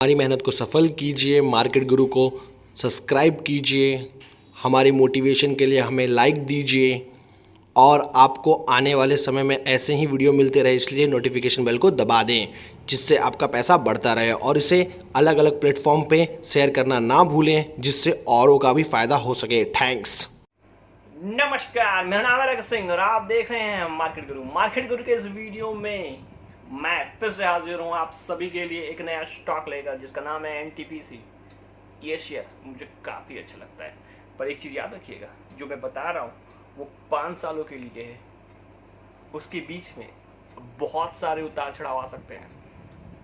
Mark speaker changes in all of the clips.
Speaker 1: हमारी मेहनत को सफल कीजिए, मार्केट गुरु को सब्सक्राइब कीजिए, हमारी मोटिवेशन के लिए हमें लाइक दीजिए और आपको आने वाले समय में ऐसे ही वीडियो मिलते रहे, इसलिए नोटिफिकेशन बेल को दबा दें जिससे आपका पैसा बढ़ता रहे और इसे अलग अलग प्लेटफॉर्म पे शेयर करना ना भूलें जिससे औरों का भी फ़ायदा हो सके। थैंक्स।
Speaker 2: नमस्कार, मेरा नाम है रगत सिंह और आप देख रहे हैं मार्केट गुरु। मार्केट गुरु के इस वीडियो में मैं फिर से हाजिर हूं आप सभी के लिए एक नया स्टॉक लेकर जिसका नाम है एनटीपीसी। ये शेयर मुझे काफ़ी अच्छा लगता है, पर एक चीज़ याद रखिएगा, जो मैं बता रहा हूँ वो 5 सालों के लिए है। उसके बीच में बहुत सारे उतार चढ़ाव आ सकते हैं।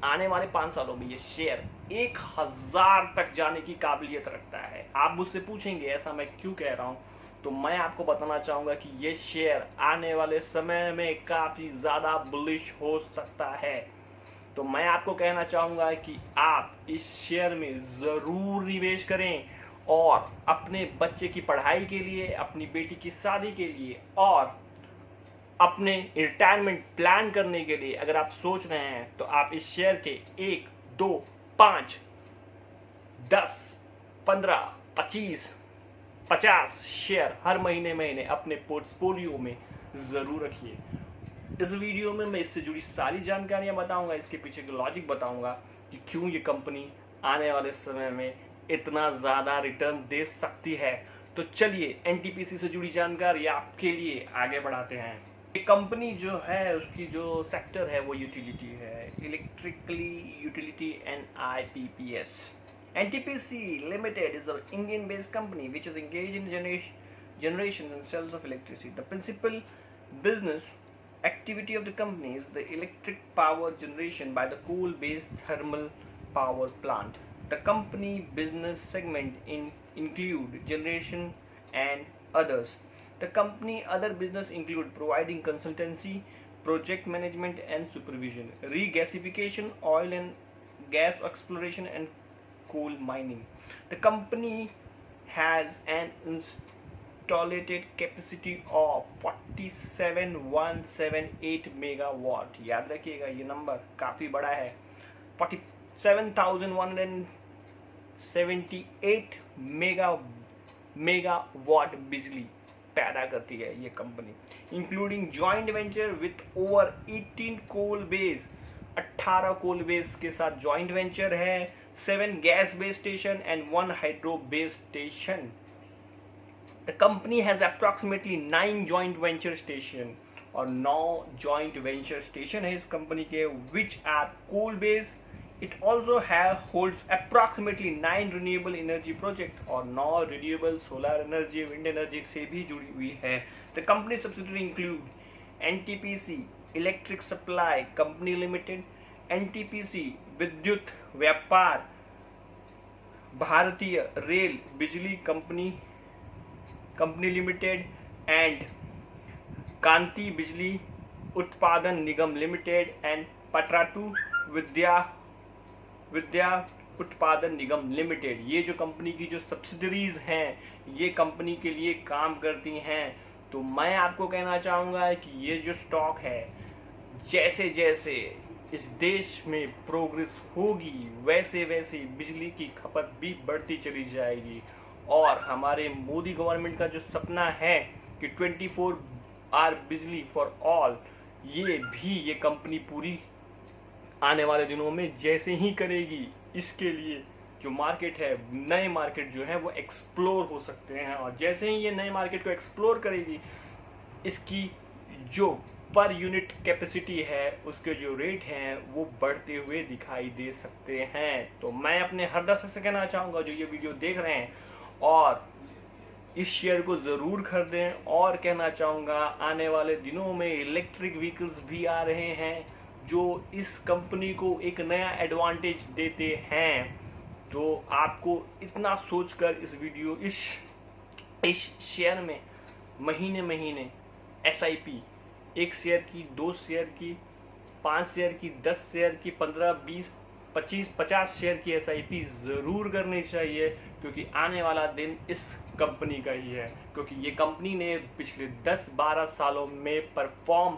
Speaker 2: आने वाले 5 सालों में ये शेयर 1000 तक जाने की काबिलियत रखता है। आप मुझसे पूछेंगे ऐसा मैं क्यों कह रहा हूँ, तो मैं आपको बताना चाहूंगा कि ये शेयर आने वाले समय में काफी ज्यादा बुलिश हो सकता है। तो मैं आपको कहना चाहूंगा कि आप इस शेयर में जरूर निवेश करें और अपने बच्चे की पढ़ाई के लिए, अपनी बेटी की शादी के लिए और अपने रिटायरमेंट प्लान करने के लिए अगर आप सोच रहे हैं तो आप इस शेयर के 1, 2, 5, 10, 15, 25, 50 शेयर हर महीने अपने पोर्टफोलियो में ज़रूर रखिए। इस वीडियो में मैं इससे जुड़ी सारी जानकारियां बताऊंगा, इसके पीछे का लॉजिक बताऊंगा कि क्यों ये कंपनी आने वाले समय में इतना ज़्यादा रिटर्न दे सकती है। तो चलिए एनटीपीसी से जुड़ी जानकारी आपके लिए आगे बढ़ाते हैं। ये कंपनी जो है उसकी जो सेक्टर है वो यूटिलिटी है, electrically utility and IPPs। NTPC Limited is an Indian-based company which is engaged in generation and sales of electricity. The principal business activity of the company is the electric power generation by the coal-based thermal power plant. The company business segment include generation and others. The company other business include providing consultancy, project management and supervision, regasification, oil and gas exploration and coal mining. The company has an installed capacity of 47,178 megawatt. याद रखिएगा ये number काफ़ी बड़ा है। 47,178 megawatt बिजली पैदा करती है ये company, including joint venture with over 18 coal base. 18 coal base के साथ जॉइंट वेंचर है, 7 gas based station and 1 hydro based station. The company has approximately 9 joint venture station और 9 joint venture station है इस कंपनी के which are coal based. It also holds approximately 9 renewable energy project और 9 renewable solar energy, wind energy से भी जुड़ी हुई है। The company subsidiary include NTPC Electric Supply Company Limited, NTPC विद्युत व्यापार, भारतीय रेल बिजली कंपनी लिमिटेड एंड कांति बिजली उत्पादन निगम लिमिटेड एंड पटराटू विद्या उत्पादन निगम लिमिटेड। ये जो कंपनी की जो सब्सिडरीज हैं ये कंपनी के लिए काम करती हैं। तो मैं आपको कहना चाहूँगा कि ये जो स्टॉक है जैसे जैसे इस देश में प्रोग्रेस होगी वैसे वैसे बिजली की खपत भी बढ़ती चली जाएगी और हमारे मोदी गवर्नमेंट का जो सपना है कि 24 आवर बिजली फॉर ऑल, ये कंपनी पूरी आने वाले दिनों में जैसे ही करेगी, इसके लिए जो मार्केट है, नए मार्केट जो है वो एक्सप्लोर हो सकते हैं और जैसे ही ये नए मार्केट को एक्सप्लोर करेगी इसकी जो पर यूनिट कैपेसिटी है, उसके जो रेट हैं वो बढ़ते हुए दिखाई दे सकते हैं। तो मैं अपने हर दर्शक से कहना चाहूँगा जो ये वीडियो देख रहे हैं और इस शेयर को ज़रूर खरीदें और कहना चाहूँगा आने वाले दिनों में इलेक्ट्रिक व्हीकल्स भी आ रहे हैं जो इस कंपनी को एक नया एडवांटेज देते हैं। तो आपको इतना सोचकर इस शेयर में महीने SIP, 1 शेयर की, 2 शेयर की, 5 शेयर की, 10 शेयर की, 15, 20, 25, 50 शेयर की SIP ज़रूर करनी चाहिए क्योंकि आने वाला दिन इस कंपनी का ही है। क्योंकि ये कंपनी ने पिछले 10-12 सालों में परफॉर्म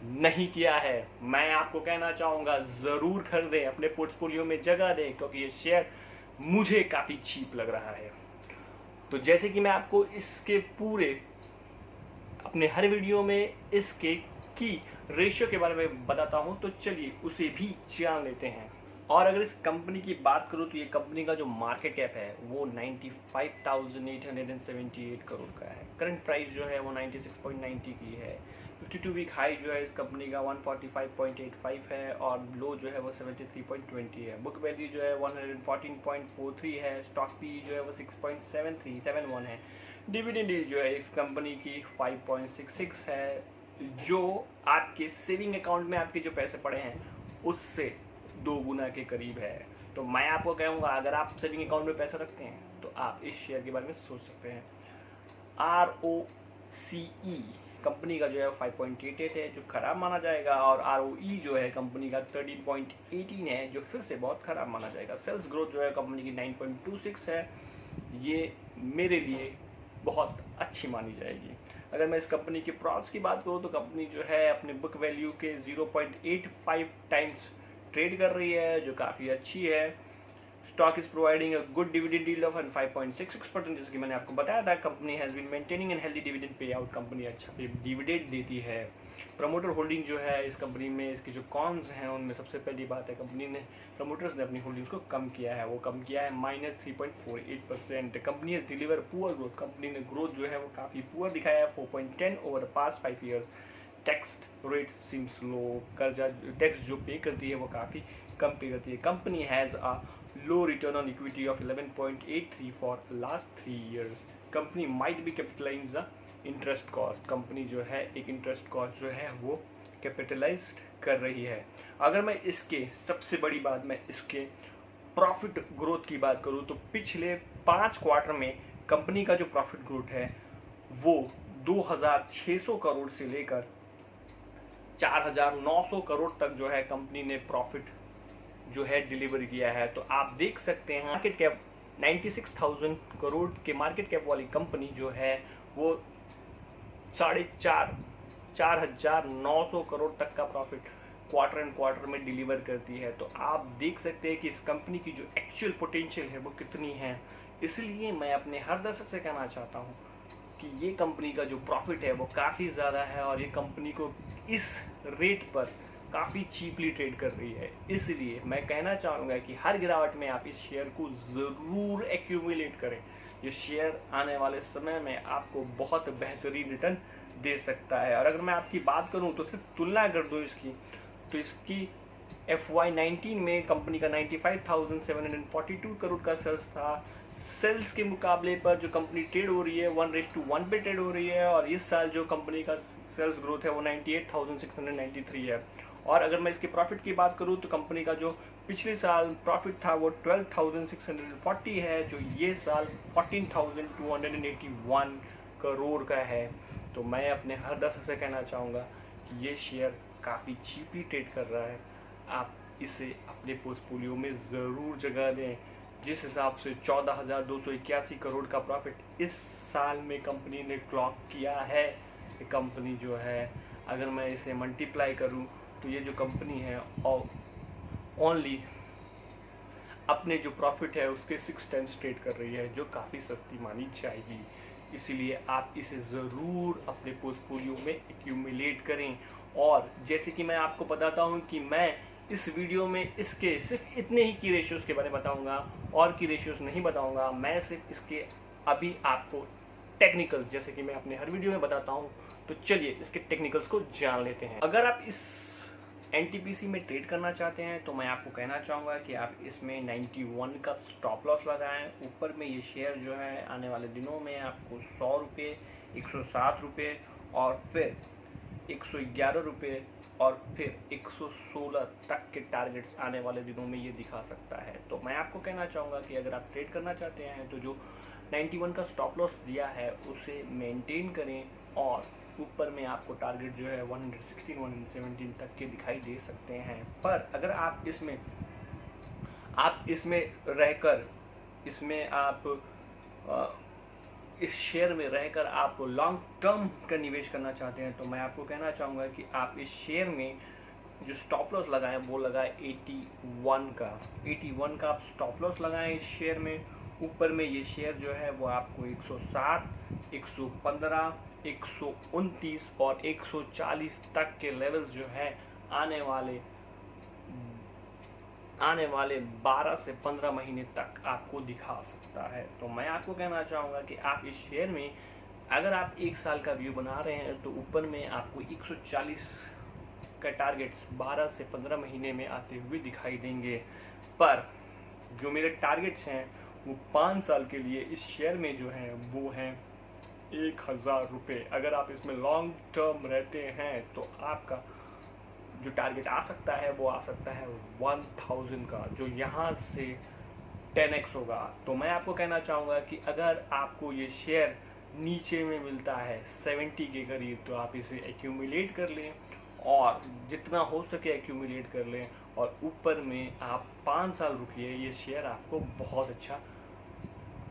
Speaker 2: नहीं किया है, मैं आपको कहना चाहूँगा ज़रूर खरीदें, अपने पोर्टफोलियो में जगह दें, क्योंकि ये शेयर मुझे काफ़ी चीप लग रहा है। तो जैसे कि मैं आपको इसके पूरे अपने हर वीडियो में इसके की रेशियो के बारे में बताता हूं, तो चलिए उसे भी जान लेते हैं। और अगर इस कंपनी की बात करूं तो ये कंपनी का जो मार्केट कैप है वो 95,878 करोड़ का है। करंट प्राइस जो है वो 96.90 की है। 52 वीक हाई जो है इस कंपनी का 145.85 है और लो जो है वो 73.20 है। बुक वैल्यू जो है 114.43 है। स्टॉक पी जो है वो 6.7371 है। डिविडेंड यील्ड जो है इस कंपनी की 5.66 है, जो आपके सेविंग अकाउंट में आपके जो पैसे पड़े हैं उससे 2 गुना के करीब है। तो मैं आपको कहूँगा, अगर आप सेविंग अकाउंट में पैसा रखते हैं तो आप इस शेयर के बारे में सोच सकते हैं। ROCE कंपनी का जो है 5.88 है, जो खराब माना जाएगा, और ROE जो है कंपनी का 13.18 है, जो फिर से बहुत खराब माना जाएगा। सेल्स ग्रोथ जो है कंपनी की 9.26 है, ये मेरे लिए बहुत अच्छी मानी जाएगी। अगर मैं इस कंपनी के प्रॉफिट्स की बात करूँ तो कंपनी जो है अपने बुक वैल्यू के 0.85 टाइम्स ट्रेड कर रही है, जो काफ़ी अच्छी है। Stock is providing a good dividend yield of 5.66%, जैसे कि मैंने आपको बताया था। Company has been maintaining an healthy dividend payout, company अच्छा पे डिविडेंड देती है। प्रमोटर होल्डिंग जो है इस कंपनी में, इसके जो कॉन्स हैं उनमें सबसे पहली बात है कंपनी ने प्रमोटर्स ने अपनी होल्डिंग्स को कम किया है। वो कम किया है -3.48%। Company has deliver poor growth, company ने ग्रोथ जो है वो काफ़ी पुअर दिखाया है, 4.10 over the past 5 years. Tax rate seems low, कर्जा टैक्स जो पे करती है वो काफ़ी कम पे करती है। Company has a low return on equity of 11.83 for last 3 years. Company might be capitalize the interest cost, company जो है एक इंटरेस्ट कॉस्ट जो है वो कैपिटलाइज कर रही है। अगर मैं इसके सबसे बड़ी बात, मैं इसके प्रॉफिट ग्रोथ की बात करूँ तो पिछले 5 क्वार्टर में कंपनी का जो प्रॉफिट ग्रोथ है वो 2,600 करोड़ से लेकर 4,900 करोड़ तक जो है कंपनी ने प्रॉफिट जो है डिलीवर किया है। तो आप देख सकते हैं मार्केट कैप 96,000 करोड़ के मार्केट कैप वाली कंपनी जो है वो 4,900 करोड़ तक का प्रॉफिट क्वार्टर एंड क्वार्टर में डिलीवर करती है। तो आप देख सकते हैं कि इस कंपनी की जो एक्चुअल पोटेंशियल है वो कितनी है। इसलिए मैं अपने हर दर्शक से कहना चाहता हूँ कि ये कंपनी का जो प्रॉफिट है वो काफ़ी ज़्यादा है और ये कंपनी को इस रेट पर काफ़ी चीपली ट्रेड कर रही है। इसलिए मैं कहना चाहूँगा कि हर गिरावट में आप इस शेयर को ज़रूर एक्यूमुलेट करें। ये शेयर आने वाले समय में आपको बहुत बेहतरीन रिटर्न दे सकता है। और अगर मैं आपकी बात करूँ तो सिर्फ तुलना कर दूँ इसकी, तो इसकी FY19 में कंपनी का 95,742 करोड़ का सेल्स था। सेल्स के मुकाबले पर जो कंपनी ट्रेड हो रही है 1:1 पे ट्रेड हो रही है, और इस साल जो कंपनी का सेल्स ग्रोथ है वो 98,693 है। और अगर मैं इसके प्रॉफिट की बात करूँ तो कंपनी का जो पिछले साल प्रॉफिट था वो 12,640 है, जो ये साल 14,281 करोड़ का है। तो मैं अपने हर दर्शक से कहना चाहूँगा कि ये शेयर काफ़ी चीपली ट्रेड कर रहा है, आप इसे अपने पोर्टफोलियो में ज़रूर जगह दें। जिस हिसाब से 14,281 करोड़ का प्रॉफिट इस साल में कंपनी ने क्लॉक किया है, ये कंपनी जो है अगर मैं इसे मल्टीप्लाई करूं तो ये जो कंपनी है ओनली अपने जो प्रॉफिट है उसके 6 टाइम्स ट्रेड कर रही है, जो काफ़ी सस्ती मानी जाएगी। इसीलिए आप इसे ज़रूर अपने पोर्टफोलियो में एक्यूमुलेट करें। और जैसे कि मैं आपको बताता हूं कि मैं इस वीडियो में इसके सिर्फ इतने ही की रेशियोज़ के बारे में बताऊंगा और की रेशियोज़ नहीं बताऊंगा। मैं सिर्फ इसके अभी आपको टेक्निकल्स, जैसे कि मैं अपने हर वीडियो में बताता हूं, तो चलिए इसके टेक्निकल्स को जान लेते हैं। अगर आप इस NTPC में ट्रेड करना चाहते हैं तो मैं आपको कहना चाहूँगा कि आप इसमें 91 का स्टॉप लॉस लगाएं। ऊपर में ये शेयर जो है आने वाले दिनों में आपको 100 रुपये, 107 रुपये और फिर 111 रुपये और फिर 116 तक के टारगेट्स आने वाले दिनों में ये दिखा सकता है। तो मैं आपको कहना चाहूँगा कि अगर आप ट्रेड करना चाहते हैं तो जो 91 का स्टॉप लॉस दिया है उसे मेंटेन करें, और ऊपर में आपको टारगेट जो है 116, 117 तक के दिखाई दे सकते हैं। पर अगर आप इसमें रहकर इसमें आप इस शेयर में रहकर आप लॉन्ग टर्म का निवेश करना चाहते हैं तो मैं आपको कहना चाहूँगा कि आप इस शेयर में जो स्टॉप लॉस लगाएं वो लगाएं 81 का आप स्टॉप लॉस लगाएं इस शेयर में। ऊपर में ये शेयर जो है वो आपको 107, 115, 129 और 140 तक के लेवल्स जो है आने वाले 12 से 15 महीने तक आपको दिखा सकता है। तो मैं आपको कहना चाहूँगा कि आप इस शेयर में अगर आप 1 साल का व्यू बना रहे हैं तो ऊपर में आपको 140 का टारगेट्स 12 से 15 महीने में आते हुए दिखाई देंगे। पर जो मेरे टारगेट्स हैं वो 5 साल के लिए इस शेयर में जो हैं वो हैं 1000 रुपये। अगर आप इसमें लॉन्ग टर्म रहते हैं तो आपका जो टारगेट आ सकता है वो आ सकता है 1000 का, जो यहाँ से 10x होगा। तो मैं आपको कहना चाहूँगा कि अगर आपको ये शेयर नीचे में मिलता है 70 के करीब तो आप इसे एक्यूमुलेट कर लें और जितना हो सके एक्यूमुलेट कर लें और ऊपर में आप 5 साल रुकिए, ये शेयर आपको बहुत अच्छा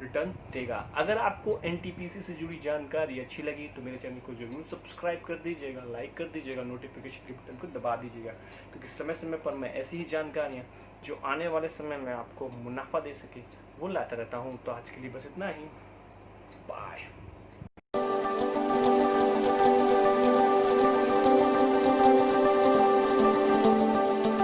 Speaker 2: रिटर्न देगा। अगर आपको एनटीपीसी से जुड़ी जानकारी अच्छी लगी तो मेरे चैनल को जरूर सब्सक्राइब कर दीजिएगा, लाइक कर दीजिएगा, नोटिफिकेशन के बटन को दबा दीजिएगा, क्योंकि समय समय पर मैं ऐसी ही जानकारियाँ जो आने वाले समय में आपको मुनाफा दे सके वो लाता रहता हूँ। तो आज के लिए बस इतना ही, बाय।